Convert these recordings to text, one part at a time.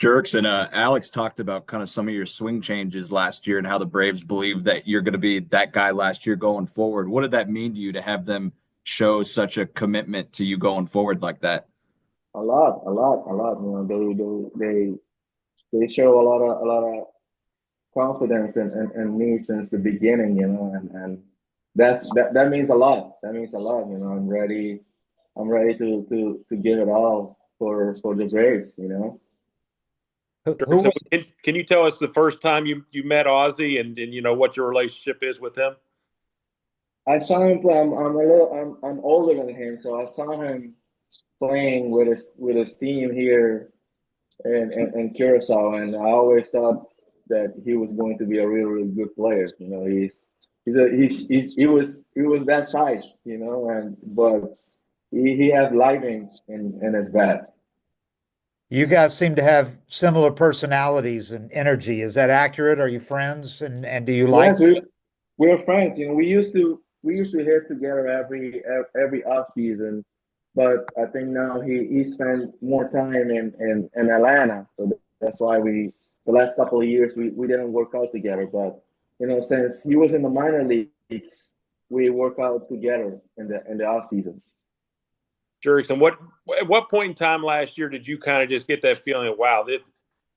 Jurickson, Alex talked about kind of some of your swing changes last year and how the Braves believe that you're going to be that guy last year going forward. What did that mean to you to have them show such a commitment to you going forward like that? A lot, a lot, a lot. They show a lot of confidence in me since the beginning, and that means a lot. That means a lot. I'm ready to give it all for the Braves. Sure. Who So was can you tell us the first time you met Ozzy and what your relationship is with him? I saw him play. I'm older than him, so I saw him playing with his team here in Curacao, and I always thought that he was going to be a really good player. He was that size, and but he has lightning in his bat. you guys seem to have similar personalities and energy. Is that accurate? Are you friends and do you like Yes, we're friends. We used to hit together every off season, but I think now he spent more time in Atlanta, so that's why the last couple of years we didn't work out together. But since he was in the minor leagues, we work out together in the off season. Jurickson, at what point in time last year did you kind of just get that feeling of wow,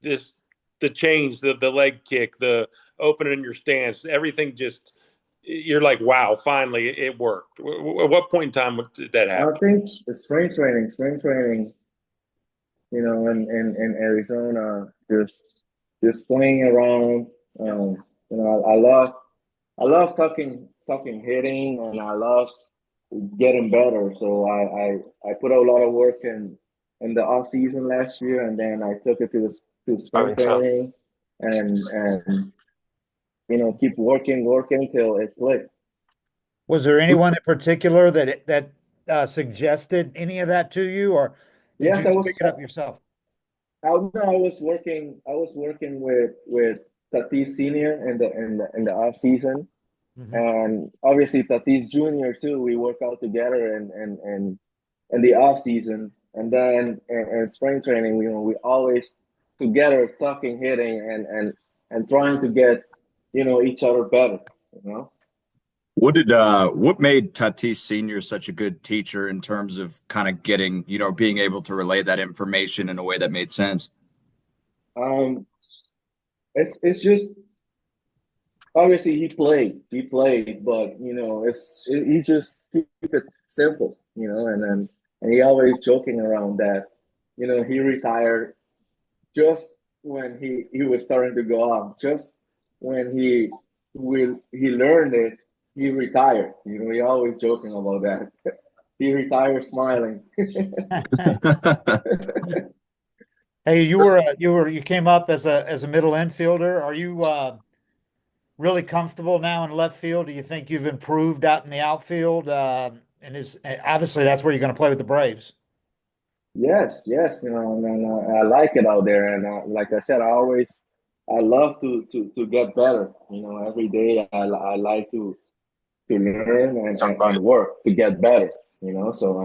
this the change, the leg kick, the opening your stance, everything just you're like, wow, finally it worked. At what point in time did that I happen? think the spring training, in Arizona, just playing around. I love talking hitting, and I love getting better. So I put a lot of work in the off season last year, and then I took it to I spring think so. training, and keep working till it clicked. Was there anyone in particular that suggested any of that to you, or did you Yes, just pick it up yourself? I was working with Tatis Senior in the off season, Mhm. and obviously Tatis Junior too. We work out together in the off season, and then in spring training, we always together talking, hitting, and trying to get each other better. You know. What made Tatis Senior such a good teacher in terms of kind of getting, being able to relay that information in a way that made sense? Um, it's just obviously he played, but he just keep it simple, and he always joking around that, he retired just when he was starting to go up, just when he learned it, he retired. He always joking about that. He retired smiling. Hey, you came up as a middle infielder. Are you really comfortable now in left field? Do you think you've improved out in the outfield? And is obviously that's where you're going to play with the Braves. Yes, yes, and I like it out there. And like I said, I love to get better. Every day I like to learn and work to get better. So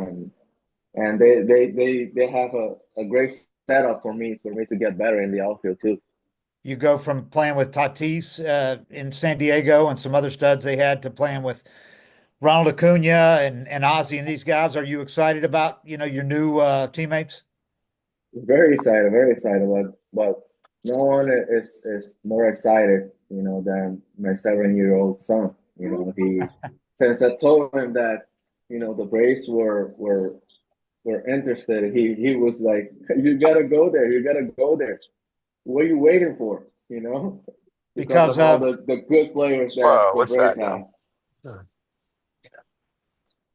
and they have a great setup for me to get better in the outfield too. You go from playing with Tatis in San Diego and some other studs they had to playing with Ronald Acuna and Ozzie and these guys. Are you excited about your new teammates? Very excited. But no one is more excited, than my 7-year-old son. He since I told him that, the Braves were interested. He was like, "You gotta go there. You gotta go there. What are you waiting for?" Because Because of all of the good players that Whoa, the what's Braves that have. now?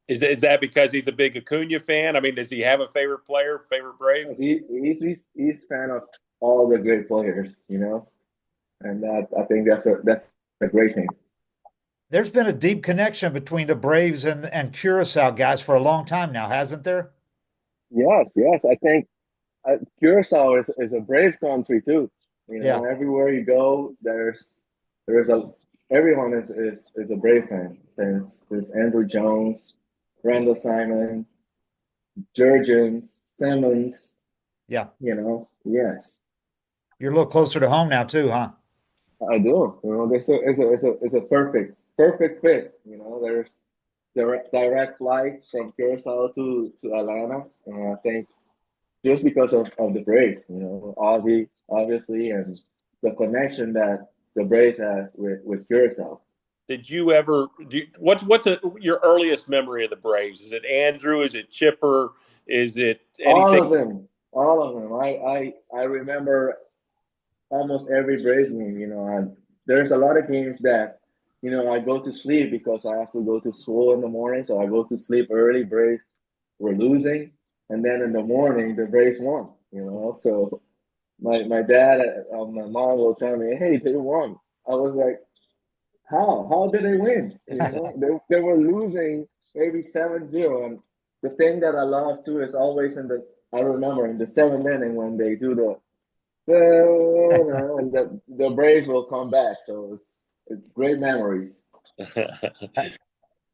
Is that because he's a big Acuna fan? I mean, does he have a favorite player, favorite Brave? He's fan of all the great players, and that I think that's a great thing. there's been a deep connection between the Braves and Curacao guys for a long time now, hasn't there? Yes, yes, I think Curacao is a brave country too. Yeah. Everywhere you go, there's a everyone is a Brave fan. There's Andrew Jones, Randall Simon, Jurgens, Simmons. Yeah. Yes. You're a little closer to home now too, huh? I do. You know, it's a perfect fit. You know, there's direct flights from Curacao to Atlanta, and I think just because of the Braves, you know, Ozzy obviously, and the connection that the Braves have with Curacao. Did you ever what's your earliest memory of the Braves? Is it Andrew? Is it Chipper? Is it All anything? of them, all of them. I remember almost every Braves game. You know, and there's a lot of games that you know I go to sleep because I have to go to school in the morning, so I go to sleep early. Braves were losing, and then in the morning the Braves won. You know, so my dad my mom will tell me, "Hey, they won." I was like, "How? How did they win?" You know, they were losing maybe 7-0. And the thing that I love too is always in the I remember in the seventh inning when they do and the Braves will come back. So it's great memories.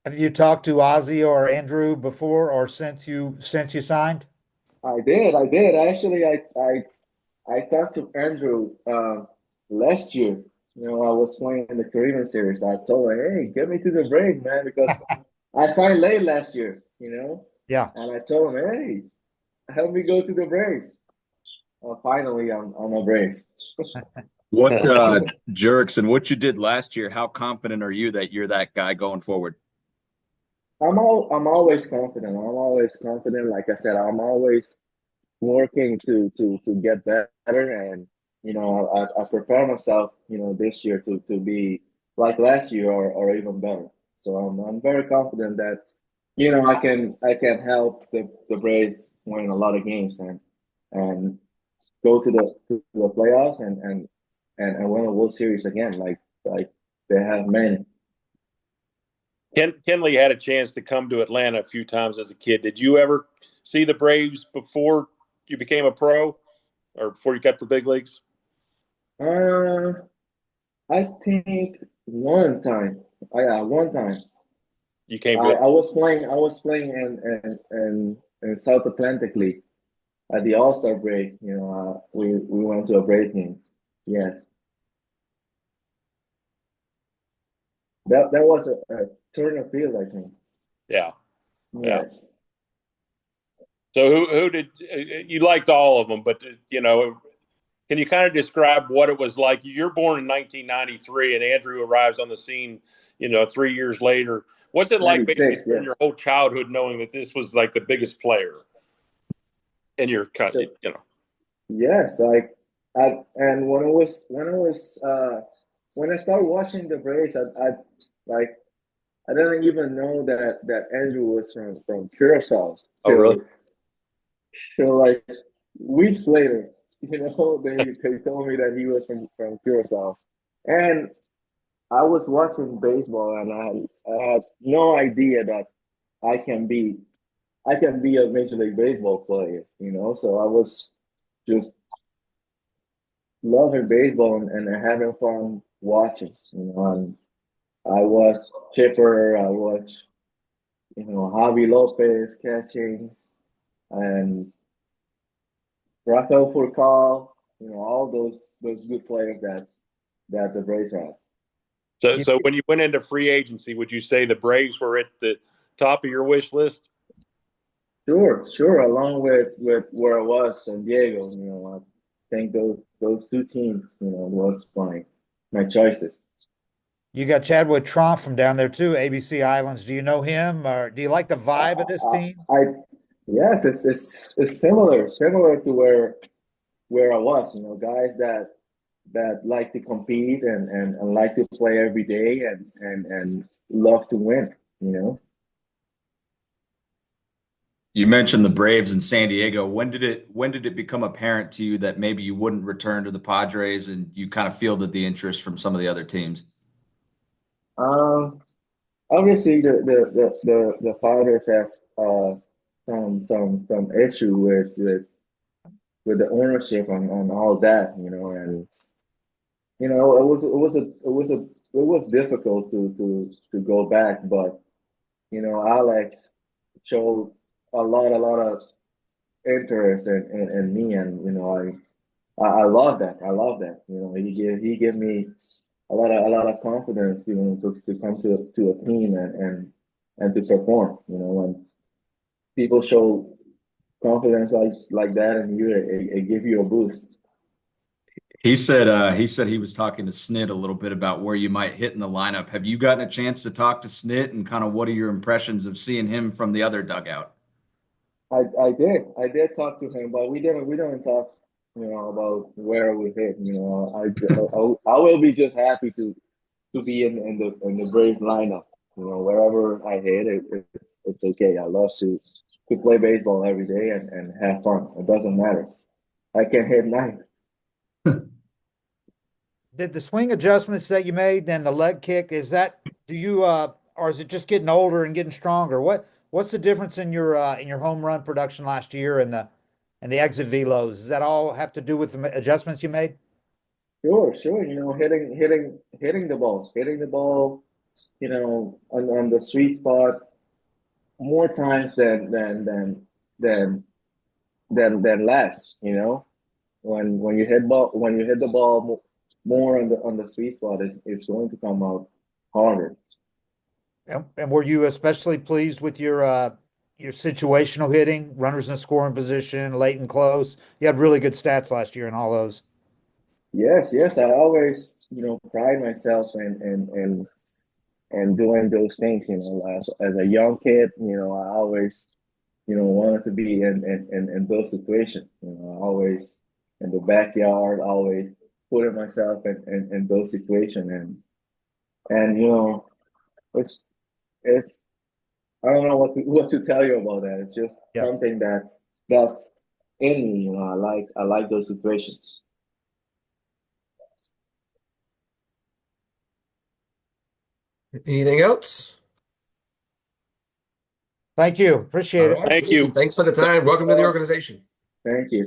Have you talked to Ozzy or Andrew before or since you signed? I did. Actually, I talked to Andrew last year. You know, I was playing in the Caribbean Series. I told him, "Hey, get me to the Braves, man," because I signed late last year. You know, Yeah. and I told him, "Hey, help me go to the Braves." Finally, I'm a Braves. What Jurickson, what you did last year, how confident are you that you're that guy going forward? I'm always confident. I'm always confident. Like I said, I'm always working to get better, and you know I prepare myself, you know, this year to be like last year or even better. So I'm very confident that you know I can help the Braves win a lot of games and go to the playoffs and win a World Series again, like they have many. Kenley had a chance to come to Atlanta a few times as a kid. Did you ever see the Braves before you became a pro or before you got to the big leagues? Uh, I think one time. Yeah, one time. You came to I was playing in South Atlantic League at the All-Star break. You know, we went to a Braves game. Yes, that was a Turner Field, I think. Yeah, yeah. Yes. So who did you liked all of them? But you know, can you kind of describe what it was like? You're born in 1993, and Andrew arrives on the scene, you know, 3 years later. What's it like basically 96. during Yes. your whole childhood knowing that this was like the biggest player in your country? So, You know, yes. And when I started watching the Braves, like I didn't even know that Andrew was from Curacao oh really? till like weeks later. You know, they told me that he was from Curacao, and I was watching baseball, and I had no idea that I can be I can be a Major League Baseball player. You know, so I was just loving baseball and having fun watching. You know, and I watched Chipper, I watched Javi Lopez catching, and Rafael Furcal, you know, all those good players that the Braves have. You, So when you went into free agency, would you say the Braves were at the top of your wish list? Sure, sure. Along with where I was, San Diego, you know, I think those two teams, you know, was my choices. you got Chadwick Tromp from down there too, ABC Islands. Do you know him or do you like the vibe of this team? I yes, it's similar to where I was. You know, guys that like to compete and like to play every day and love to win. You know. You mentioned the Braves in San Diego. When did it become apparent to you that maybe you wouldn't return to the Padres and you kind of fielded the interest from some of the other teams? Um, Obviously the fathers have some issue with the ownership and all that, you know, and you know it was difficult to go back, but you know Alex showed a lot of interest in me, and you know I love that. I love that. You know, he gave me a lot of confidence. You know, to come to a team and to perform. You know, when people show confidence like that, and it give you a boost. He said he was talking to Snit a little bit about where you might hit in the lineup. Have you gotten a chance to talk to Snit and kind of what are your impressions of seeing him from the other dugout? I did talk to him, but we didn't talk, about where we hit. I will be just happy to be in the Braves lineup. Wherever I hit, it's okay. I love to play baseball every day and have fun. It doesn't matter. I can hit nine. Did the swing adjustments that you made, then the leg kick, do you or is it just getting older and getting stronger? What's the difference in your home run production last year and the exit velos? Does that all have to do with the adjustments you made? Sure, sure. Hitting the ball. On the sweet spot more times than than less. When you hit the ball more on the sweet spot, it's going to come out harder. And were you especially pleased with your situational hitting, runners in scoring position, late and close? You had really good stats last year in all those. Yes, yes. I always pride myself in doing those things. As a young kid, I always wanted to be in those situations. Always in the backyard, always putting myself in those situations, and it's it's I don't know what to tell you about that. It's just Yeah. something that's in me. I like those situations. Anything else? Thank you. All Appreciate it. right, Thank Jason, you. thanks for the time. Welcome to the organization. Thank you,